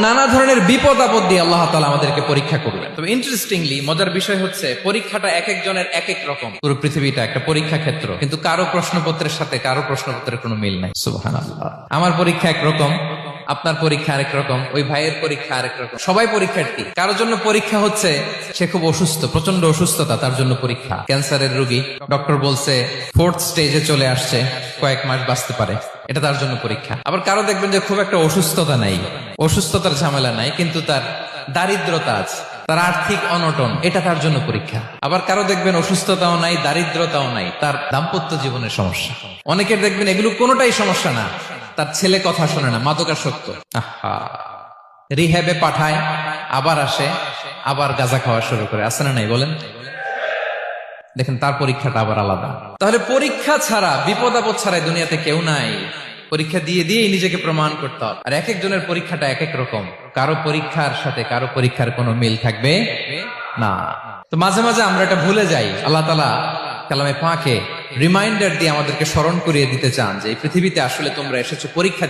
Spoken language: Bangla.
নানা ধরনের বিপদ আপদ দিয়ে আল্লাহ তাআলা আমাদেরকে পরীক্ষা করবেন। তবে ইন্টারেস্টিংলি মজার বিষয় হচ্ছে পরীক্ষাটা এক একজনের এক এক রকম। পুরো পৃথিবীটা একটা পরীক্ষা ক্ষেত্র, কিন্তু কারো প্রশ্নপত্রের সাথে কারো প্রশ্নপত্রের কোনো মিল নাই। সুবহানাল্লাহ। আমার পরীক্ষা একরকম, আপনার পরীক্ষা আরেক রকম, ওই ভাইয়ের পরীক্ষা আরেক রকম। সবাই পরীক্ষার্থী। কারোর জন্য পরীক্ষা হচ্ছে সে খুব অসুস্থ, প্রচন্ড অসুস্থতা, তার জন্য পরীক্ষা। ক্যান্সারের রোগী, ডক্টর বলছে 4th স্টেজে চলে আসছে, কয়েক মাস বাঁচতে পারে, এটা তার জন্য পরীক্ষা। আবার কারো দেখবেন যে খুব একটা অসুস্থতা নাই, অসুস্থতার ঝামেলা নাই, কিন্তু তার দারিদ্রতা আছে, তার আর্থিক অনটন, এটা তার জন্য পরীক্ষা। আবার কারো দেখবেন অসুস্থতাও নাই, দারিদ্রতাও নাই, তার দাম্পত্য জীবনের সমস্যা। অনেকের দেখবেন এগুলো কোনোটাই সমস্যা না, তার ছেলে কথা শোনে না, মাদকাসক্ত, আহা, রিহ্যাবে পাঠায়, আবার আসে, আবার গাঁজা খাওয়া শুরু করে, আছে না নাই বলেন? দেখেন তার পরীক্ষাটা আবার আলাদা। তাহলে পরীক্ষা ছাড়া, বিপদ আপদ ছাড়া দুনিয়াতে কেউ নাই। পরীক্ষা দিয়ে দিয়েই নিজেকে প্রমাণ করতে হবে। আর এক একজনের পরীক্ষাটা এক এক রকম, কারো পরীক্ষার সাথে কারো পরীক্ষার কোনো মিল থাকবে না। তো মাঝে মাঝে আমরা এটা ভুলে যাই। আল্লাহ তাআলা কালামে পাকে রিমাইন্ডার দিয়ে আমাদেরকে স্মরণ করিয়ে দিতে চান যে এই পৃথিবীতে আসলে তোমরা এসেছো পরীক্ষা